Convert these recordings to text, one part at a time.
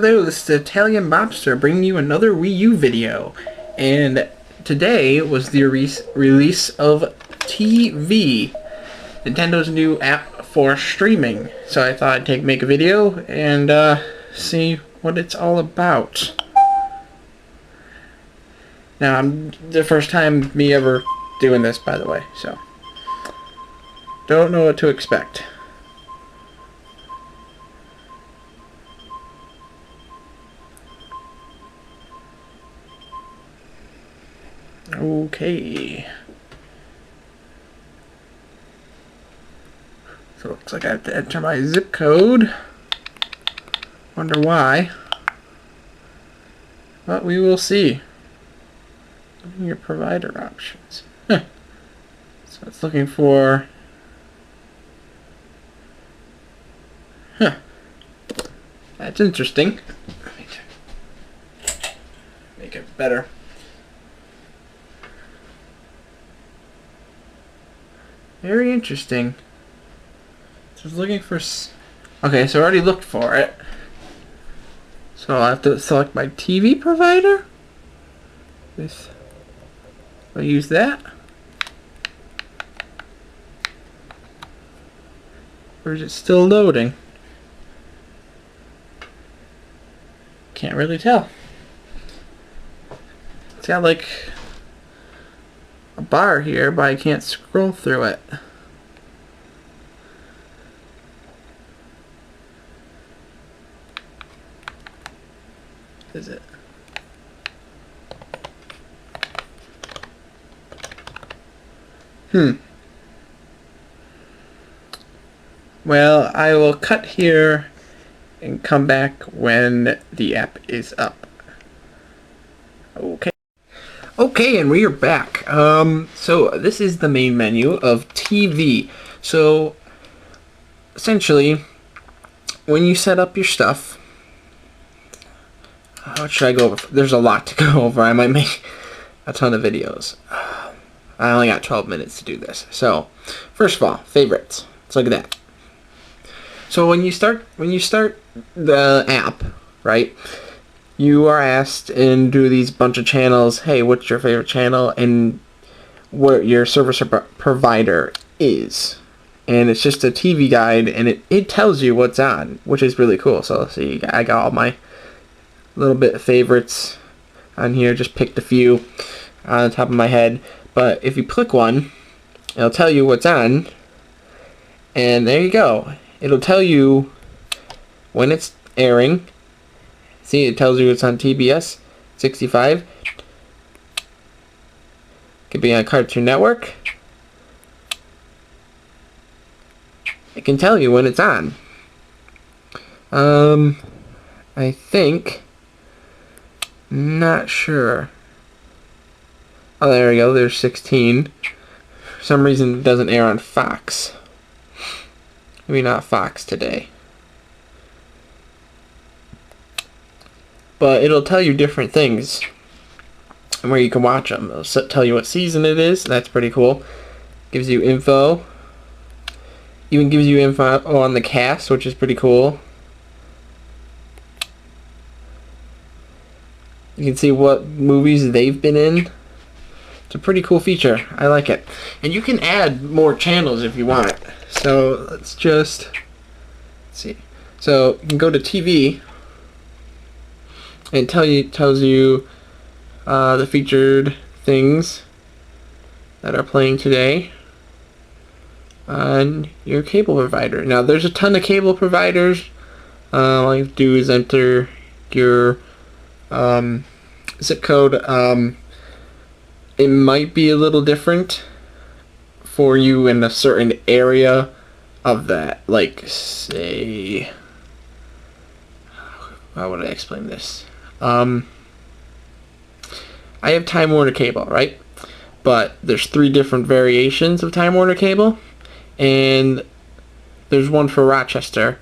Hello, this is the Italian Mobster bringing you another Wii U video. And today was the release of TVii, Nintendo's new app for streaming. So I thought I'd make a video and see what it's all about. Now, I'm the first time me ever doing this, by the way, so don't know what to expect. Okay. So it looks like I have to enter my zip code. Wonder why. But we will see. Your provider options. Huh. So it's looking for... Huh. That's interesting. Let me make it better. Very interesting. So I was looking for... Okay, so I already looked for it. So I'll have to select my TV provider? I'll use that. Or is it still loading? Can't really tell. It's got like a bar here, but I can't scroll through it. Is it? Well, I will cut here and come back when the app is up. Okay. Okay, and we are back. So this is the main menu of TVii. So essentially, when you set up your stuff, what should I go over? There's a lot to go over. I might make a ton of videos. I only got 12 minutes to do this. So, first of all, favorites. Let's look at that. So when you start the app, right? You are asked and do these bunch of channels. Hey, what's your favorite channel and what your service provider is? And it's just a TV guide, and it tells you what's on, which is really cool. So let's see, I got all my little bit of favorites on here. Just picked a few on the top of my head. But if you click one, it'll tell you what's on, and there you go. It'll tell you when it's airing. See, it tells you it's on TBS 65. Could be on Cartoon Network. It can tell you when it's on. I think. Not sure. Oh, there we go. There's 16. For some reason, it doesn't air on Fox. Maybe not Fox today. But it'll tell you different things and where you can watch them. It'll tell you what season it is. That's pretty cool. Gives you info. Even gives you info on the cast, which is pretty cool. You can see what movies they've been in. It's a pretty cool feature. I like it. And you can add more channels if you want. So let's just see. So you can go to TV and tells you the featured things that are playing today on your cable provider. Now there's a ton of cable providers. All you have to do is enter your zip code. It might be a little different for you in a certain area of that. Like, say, how would I explain this? I have Time Warner Cable, right? But there's 3 different variations of Time Warner Cable, and there's one for Rochester,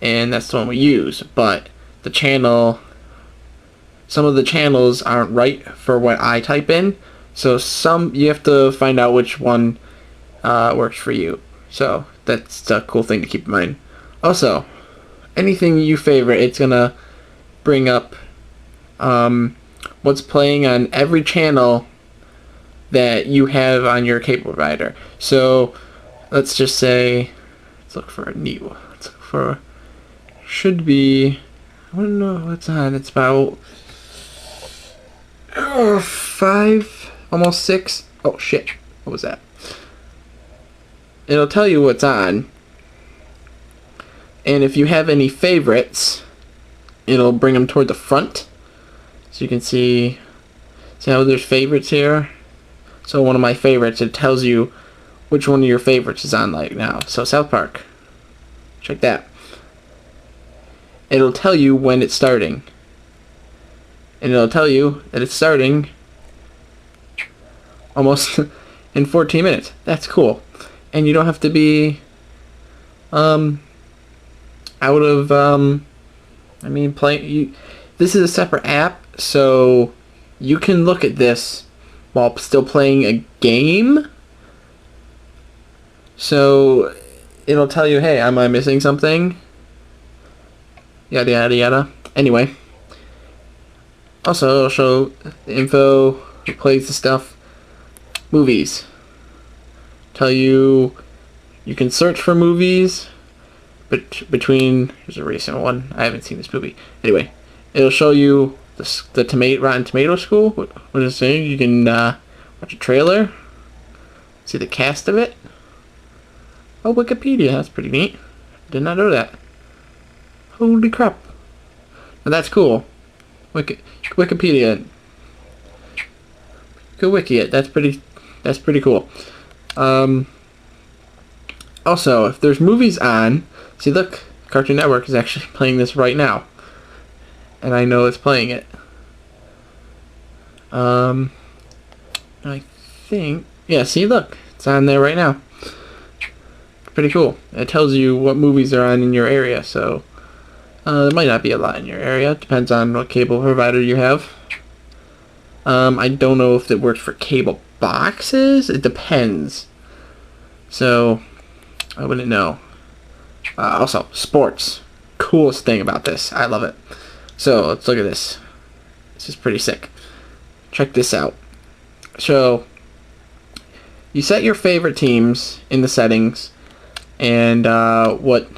and that's the one we use. But the channel, some of the channels aren't right for what I type in, so you have to find out which one works for you. So that's a cool thing to keep in mind. Also, anything you favorite, it's gonna bring up what's playing on every channel that you have on your cable provider. So let's just say, let's look for a neat one. Let's look for, should be, I don't know what's on. It's about 5, almost 6. Oh shit, what was that? It'll tell you what's on, and if you have any favorites, it'll bring them toward the front, so you can see how there's favorites here. So one of my favorites, it tells you which one of your favorites is on like now. So South Park, check that. It'll tell you when it's starting, and it'll tell you that it's starting almost in 14 minutes. That's cool. And you don't have to be out of this is a separate app, so you can look at this while still playing a game. So it'll tell you, hey, am I missing something? Yada yada yada. Anyway, also it'll show the info, who plays the stuff. Movies. Tell you can search for movies, but between, here's a recent one. I haven't seen this movie. Anyway, it'll show you the Rotten Tomato score. What is it saying? You can watch a trailer, see the cast of it. Oh, Wikipedia. That's pretty neat. Did not know that. Holy crap! Now that's cool. Wikipedia. Go wiki it. That's pretty cool. Also, if there's movies on, see, look, Cartoon Network is actually playing this right now, and I know it's playing it. I think, yeah, see, look, it's on there right now. Pretty cool. It tells you what movies are on in your area, so there might not be a lot in your area. It depends on what cable provider you have. I don't know if it works for cable boxes. It depends. So I wouldn't know. Also, sports. Coolest thing about this. I love it. So let's look at this. This is pretty sick. Check this out. So you set your favorite teams in the settings, and what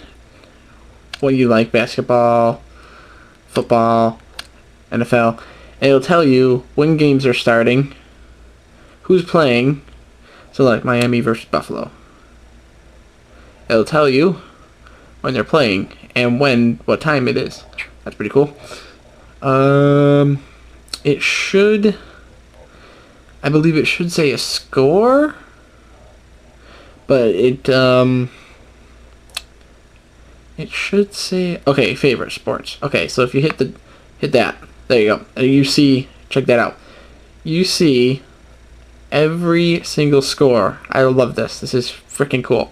you like: basketball, football, NFL. And it'll tell you when games are starting, who's playing. So like Miami versus Buffalo. It'll tell you when they're playing and what time it is. That's pretty cool. It should, I believe it should say a score, but it should say, okay, favorite sports. Okay, so if you hit that, there you go. And you see, check that out. You see every single score. I love this. This is freaking cool.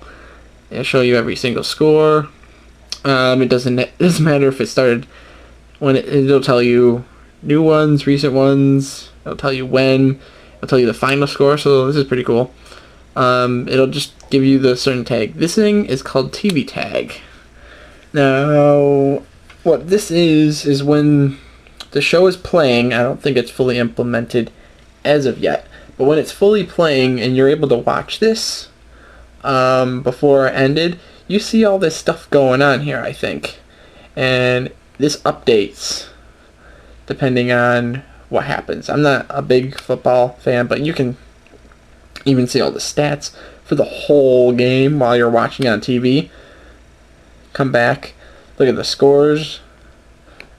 It'll show you every single score. It doesn't matter if it started when it'll tell you new ones, recent ones. It'll tell you when. It'll tell you the final score. So this is pretty cool. It'll just give you the certain tag. This thing is called TV tag. Now, what this is when the show is playing. I don't think it's fully implemented as of yet. But when it's fully playing and you're able to watch this before it ended, you see all this stuff going on here, I think. And this updates depending on what happens. I'm not a big football fan, but you can even see all the stats for the whole game while you're watching on TV. Come back, look at the scores.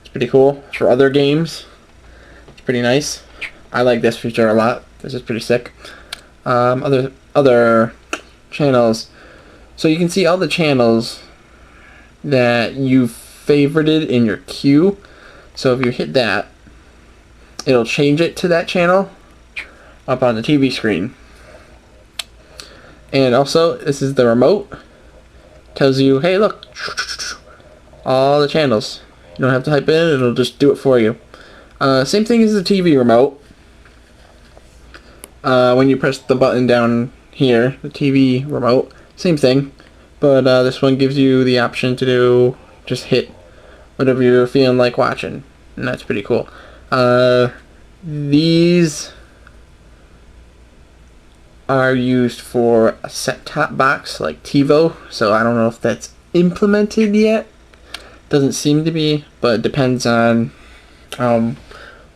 It's pretty cool. For other games, it's pretty nice. I like this feature a lot. This is pretty sick. Other channels. So you can see all the channels that you've favorited in your queue. So if you hit that, it'll change it to that channel up on the TV screen. And also, this is the remote. Tells you, hey, look, all the channels. You don't have to type in, it'll just do it for you. Same thing as the TV remote. When you press the button down here, the TV remote, same thing. But this one gives you the option to just hit whatever you're feeling like watching. and that's pretty cool. These are used for a set-top box like TiVo, so I don't know if that's implemented yet. Doesn't seem to be, but it depends on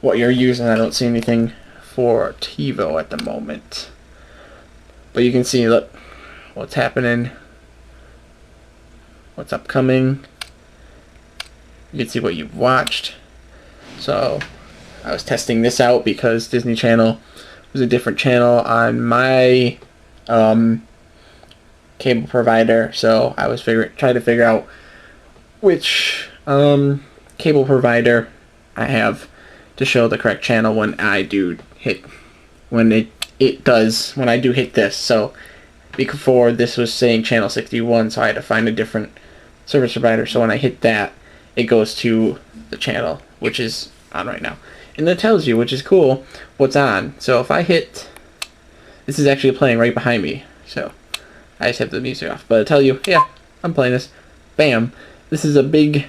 what you're using. I don't see anything for TiVo at the moment, but you can see, look, what's happening, what's upcoming. You can see what you've watched. So I was testing this out because Disney Channel was a different channel on my cable provider, so I was trying to figure out which cable provider I have to show the correct channel when I do hit when I do hit this. So before, this was saying channel 61, so I had to find a different service provider. So when I hit that, it goes to the channel which is on right now, and it tells you, which is cool, what's on. So if I hit, this is actually playing right behind me, so I just have the music off, but it'll tell you, yeah, I'm playing this. Bam. This is a big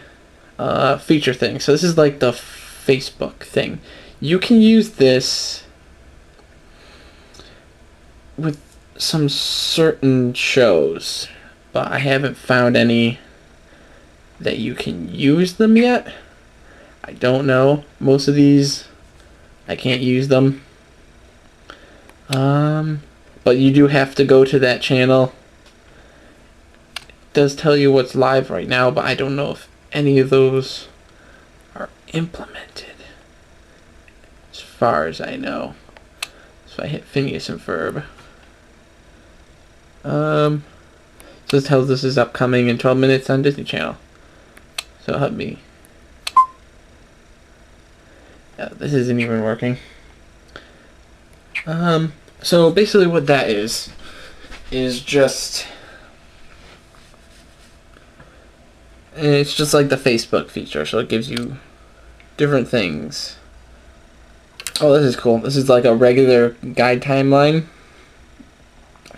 feature thing. So this is like the Facebook thing. You can use this with some certain shows, but I haven't found any that you can use them yet. I don't know. Most of these I can't use them. But you do have to go to that channel. It does tell you what's live right now, but I don't know if any of those are implemented, as far as I know. So I hit Phineas and Ferb. So it tells this is upcoming in 12 minutes on Disney Channel. So help me. Yeah, this isn't even working. So basically what that is just, it's just like the Facebook feature, so it gives you different things. Oh, this is cool. This is like a regular guide timeline.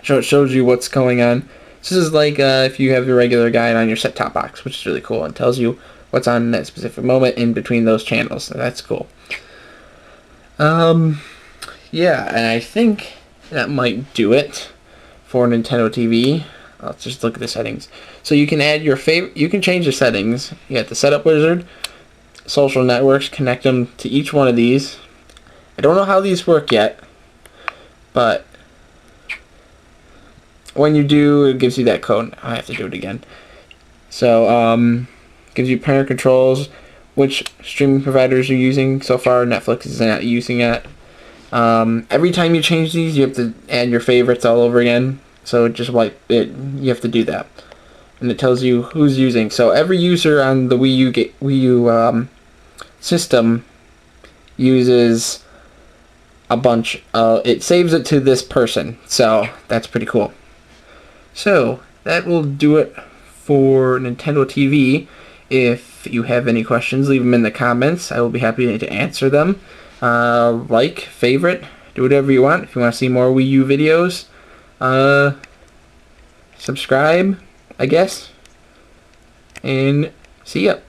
So it shows you what's going on. This is like if you have your regular guide on your set-top box, which is really cool, and tells you what's on in that specific moment in between those channels. So that's cool. Yeah, and I think that might do it for Nintendo TV. Let's just look at the settings. So you can add your favorite. You can change the settings. You got the setup wizard, social networks. Connect them to each one of these. I don't know how these work yet, but when you do, it gives you that code. I have to do it again. So gives you parent controls, which streaming providers you're using. So far, Netflix is not using it. Every time you change these, you have to add your favorites all over again. So just like it, you have to do that, and it tells you who's using. So every user on the Wii U system uses a bunch. It saves it to this person, so that's pretty cool. So that will do it for Nintendo TV. If you have any questions, leave them in the comments. I will be happy to answer them. Like, favorite, do whatever you want. If you want to see more Wii U videos, subscribe, I guess, and see ya.